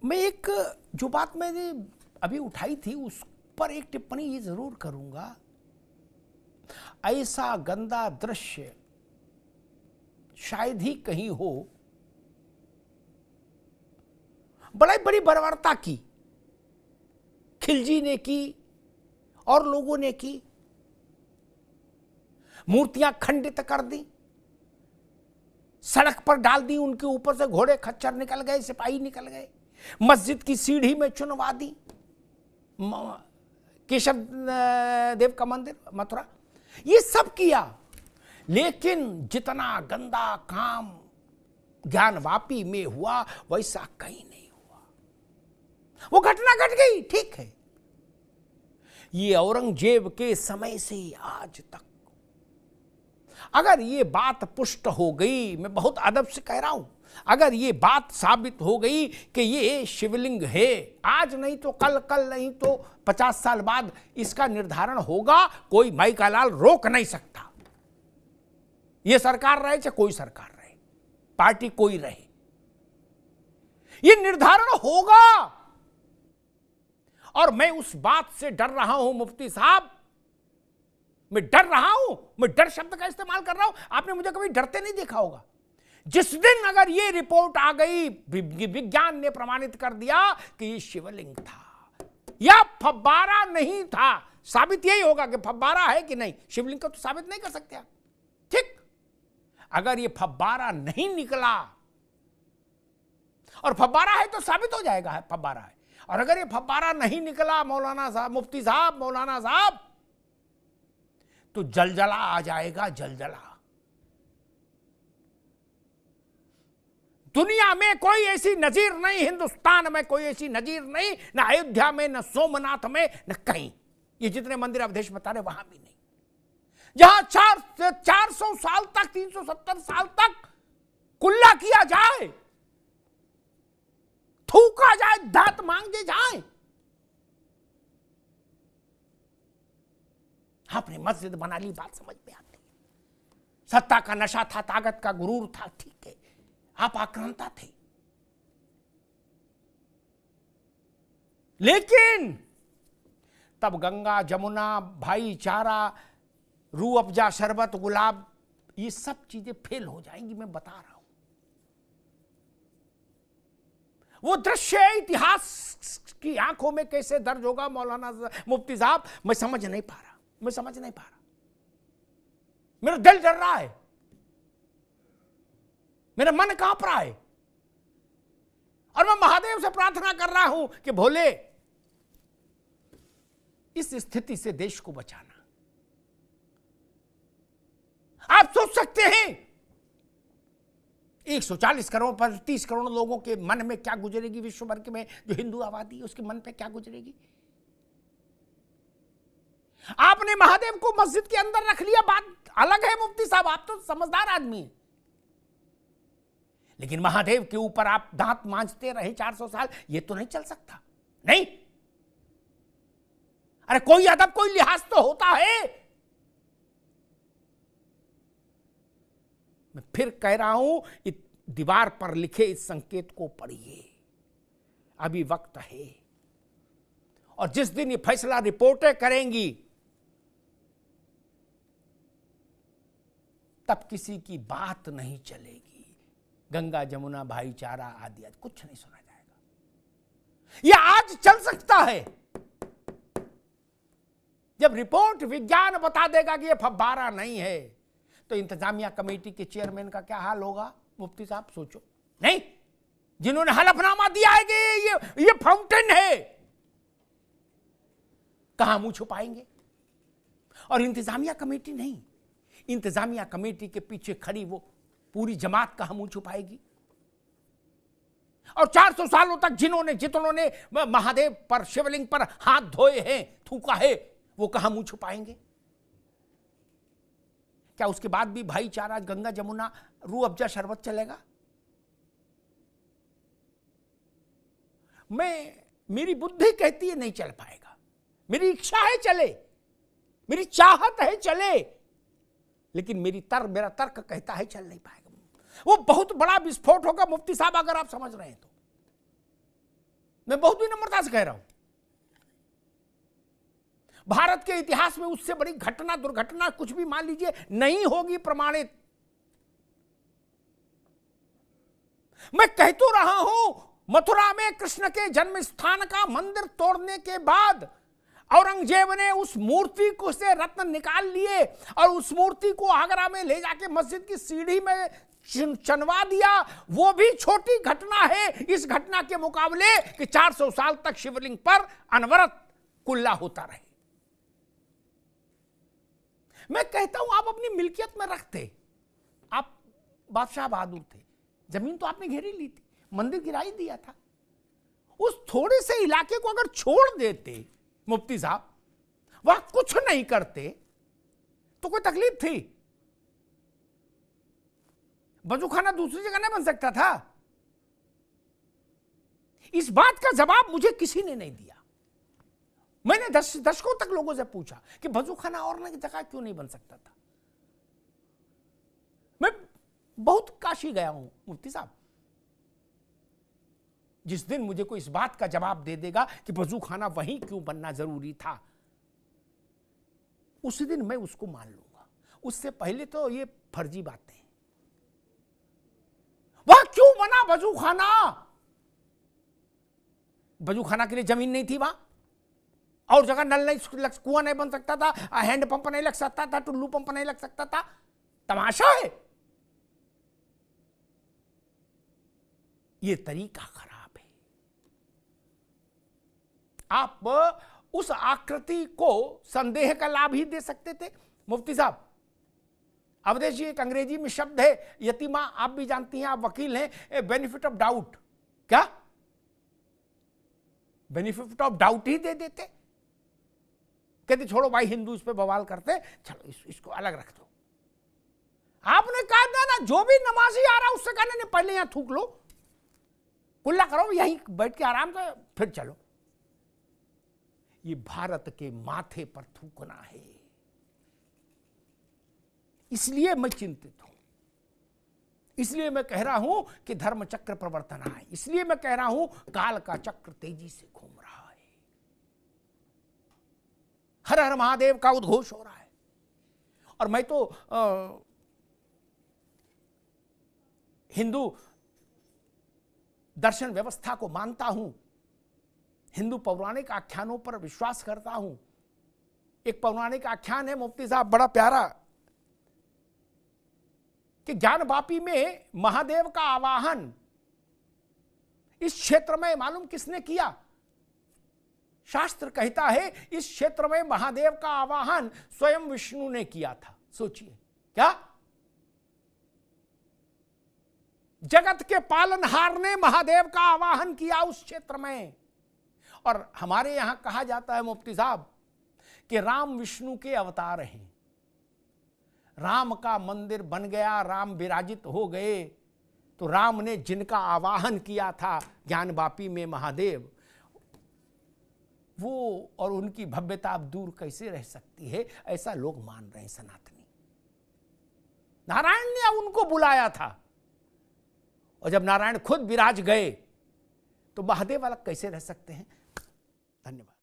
मैं एक जो बात मैंने अभी उठाई थी उस पर एक टिप्पणी ये जरूर करूंगा। ऐसा गंदा दृश्य शायद ही कहीं हो। बड़ी बड़ी बर्बरता की खिलजी ने की और लोगों ने की, मूर्तियां खंडित कर दी, सड़क पर डाल दी, उनके ऊपर से घोड़े खच्चर निकल गए, सिपाही निकल गए, मस्जिद की सीढ़ी में चुनवा दी, केशव देव का मंदिर मथुरा, ये सब किया। लेकिन जितना गंदा काम ज्ञानवापी में हुआ वैसा कहीं नहीं हुआ। वो घटना घट गई, ठीक है। ये औरंगजेब के समय से आज तक अगर ये बात पुष्ट हो गई, मैं बहुत अदब से कह रहा हूं, अगर ये बात साबित हो गई कि ये शिवलिंग है, आज नहीं तो कल, कल नहीं तो 50 साल बाद इसका निर्धारण होगा, कोई माई का लाल रोक नहीं सकता। ये सरकार रहे चाहे कोई सरकार रहे, पार्टी कोई रहे, ये निर्धारण होगा। और मैं उस बात से डर रहा हूं मुफ्ती साहब, मैं डर रहा हूं, मैं डर शब्द का इस्तेमाल कर रहा हूं। आपने मुझे कभी डरते नहीं देखा होगा। जिस दिन अगर ये रिपोर्ट आ गई, विज्ञान ने प्रमाणित कर दिया कि ये शिवलिंग था या फव्वारा नहीं था, साबित यही होगा कि फव्वारा है कि नहीं, शिवलिंग को तो साबित नहीं कर सकते आप, ठीक। अगर ये फव्वारा नहीं निकला, और फव्वारा है तो साबित हो जाएगा है फव्वारा है, और अगर ये फव्वारा नहीं निकला मौलाना साहब, मुफ्ती साहब, मौलाना साहब, तो जलजला आ जाएगा, जलजला। दुनिया में कोई ऐसी नजीर नहीं, हिंदुस्तान में कोई ऐसी नजीर नहीं, न अयोध्या में, न सोमनाथ में, न कहीं। ये जितने मंदिर अवधेश बता रहे वहां भी नहीं, जहां 400 साल तक, 370 साल तक कुल्ला किया जाए, थूका जाए, दांत मांगे जाए। आपने मस्जिद बना ली, बात समझ में आती है। सत्ता का नशा था, ताकत का गुरूर था, ठीक है, आप आक्रांता थे। लेकिन तब गंगा, जमुना, भाईचारा, रूह अफ़ज़ा, शरबत, गुलाब, ये सब चीजें फेल हो जाएंगी, मैं बता रहा हूं। वो दृश्य इतिहास की आंखों में कैसे दर्ज होगा मौलाना मुफ्ती साहब, मैं समझ नहीं पा रहा, मैं समझ नहीं पा रहा। मेरा दिल डर रहा है, मेरा मन कांप रहा है, और मैं महादेव से प्रार्थना कर रहा हूं कि भोले इस स्थिति से देश को बचाना। आप सोच सकते हैं 140 करोड़ पर 30 करोड़ लोगों के मन में क्या गुजरेगी, विश्व भर के में जो हिंदू आबादी है उसके मन पे क्या गुजरेगी। आपने महादेव को मस्जिद के अंदर रख लिया, बात अलग है मुफ्ती साहब, आप तो समझदार आदमी हैं। लेकिन महादेव के ऊपर आप दांत मांजते रहे 400 साल, ये तो नहीं चल सकता। नहीं, अरे कोई अदब, कोई लिहाज तो होता है। मैं फिर कह रहा हूं, दीवार पर लिखे इस संकेत को पढ़िए, अभी वक्त है। और जिस दिन ये फैसला रिपोर्टें करेंगी, तब किसी की बात नहीं चलेगी। गंगा, जमुना, भाईचारा आदि आदि कुछ नहीं सुना जाएगा। यह आज चल सकता है जब रिपोर्ट विज्ञान बता देगा कि यह फव्वारा नहीं है, तो इंतजामिया कमेटी के चेयरमैन का क्या हाल होगा मुफ्ती साहब, सोचो। नहीं, जिन्होंने हलफनामा दिया है कि ये फाउंटेन है, कहां मुंह छुपाएंगे। और इंतजामिया कमेटी नहीं, इंतजामिया कमेटी के पीछे खड़ी वो पूरी जमात कहां मुंह छुपाएगी। और 400 सालों तक जिन्होंने महादेव पर, शिवलिंग पर हाथ धोए हैं, थूका है, वो कहां मुंह छुपाएंगे। क्या उसके बाद भी भाईचारा, गंगा, जमुना, रूह अफ़ज़ा, शरबत चलेगा? मेरी बुद्धि कहती है नहीं चल पाएगा, मेरी इच्छा है चले, मेरी चाहत है चले, लेकिन मेरा तर्क कहता है चल नहीं पाएगा। वो बहुत बड़ा विस्फोट होगा मुफ्ती साहब, अगर आप समझ रहे हैं तो। मैं बहुत विनम्रता से कह रहा हूं। भारत के इतिहास में उससे बड़ी घटना, दुर्घटना कुछ भी मान लीजिए नहीं होगी प्रमाणित। मैं कह तो रहा हूं, मथुरा में कृष्ण के जन्म स्थान का मंदिर तोड़ने के बाद औरंगजेब ने उस मूर्ति को से रत्न निकाल लिए और उस मूर्ति को आगरा में ले जाके मस्जिद की सीढ़ी में चनवा दिया। वो भी छोटी घटना है इस घटना के मुकाबले कि 400 साल तक शिवलिंग पर अनवरत कुल्ला होता रहे। मैं कहता हूं आप अपनी मिल्कियत में रखते, आप बादशाह बहादुर थे, जमीन तो आपने घेरी ली थी, मंदिर गिराई दिया था। उस थोड़े से इलाके को अगर छोड़ देते मुफ्ती साहब, वह कुछ नहीं करते तो कोई तकलीफ थी? वजूखाना दूसरी जगह नहीं बन सकता था? इस बात का जवाब मुझे किसी ने नहीं दिया। मैंने दशकों तक लोगों से पूछा कि वजूखाना और नई जगह क्यों नहीं बन सकता था। मैं बहुत काशी गया हूं मुफ्ती साहब। जिस दिन मुझे कोई इस बात का जवाब दे देगा कि वजूखाना वहीं क्यों बनना जरूरी था, उसी दिन मैं उसको मान लूंगा। उससे पहले तो ये फर्जी बातें। वह क्यों बना वजूखाना? वजूखाना के लिए जमीन नहीं थी वहां, और जगह नल नहीं, कुआं नहीं बन सकता था, हैंड पंप नहीं लग सकता था, टुल्लू पंप नहीं लग सकता था। तमाशा है। ये तरीका खराब है। आप उस आकृति को संदेह का लाभ ही दे सकते थे मुफ्ती साहब। अवधेश जी, एक अंग्रेजी में शब्द है, यतीमा, आप भी जानती हैं, आप वकील हैं, बेनिफिट ऑफ डाउट। क्या बेनिफिट ऑफ डाउट ही दे देते? कहते छोड़ो भाई, हिंदू इस पे बवाल करते, चलो इसको अलग रख दो। आपने कहा था ना, जो भी नमाजी आ रहा उससे कहने ने पहले यहां थूक लो, कुल्ला करो, यहीं बैठ के आराम से फिर चलो। ये भारत के माथे पर थूकना है। इसलिए मैं चिंतित हूं, इसलिए मैं कह रहा हूं कि धर्म चक्र प्रवर्तन है, इसलिए मैं कह रहा हूं काल का चक्र तेजी से घूम रहा है। हर हर महादेव का उद्घोष हो रहा है। और मैं तो हिंदू दर्शन व्यवस्था को मानता हूं, हिंदू पौराणिक आख्यानों पर विश्वास करता हूं। एक पौराणिक आख्यान है मुफ्ती साहब, बड़ा प्यारा, कि ज्ञानवापी में महादेव का आवाहन इस क्षेत्र में मालूम किसने किया? शास्त्र कहता है इस क्षेत्र में महादेव का आवाहन स्वयं विष्णु ने किया था। सोचिए, क्या जगत के पालनहार ने महादेव का आवाहन किया उस क्षेत्र में। और हमारे यहां कहा जाता है मुफ्ती साहब कि राम विष्णु के अवतार हैं। राम का मंदिर बन गया, राम विराजित हो गए, तो राम ने जिनका आवाहन किया था ज्ञानवापी में महादेव, वो और उनकी भव्यता अब दूर कैसे रह सकती है? ऐसा लोग मान रहे हैं सनातनी। नारायण ने उनको बुलाया था, और जब नारायण खुद विराज गए तो महादेव अलग कैसे रह सकते हैं? धन्यवाद।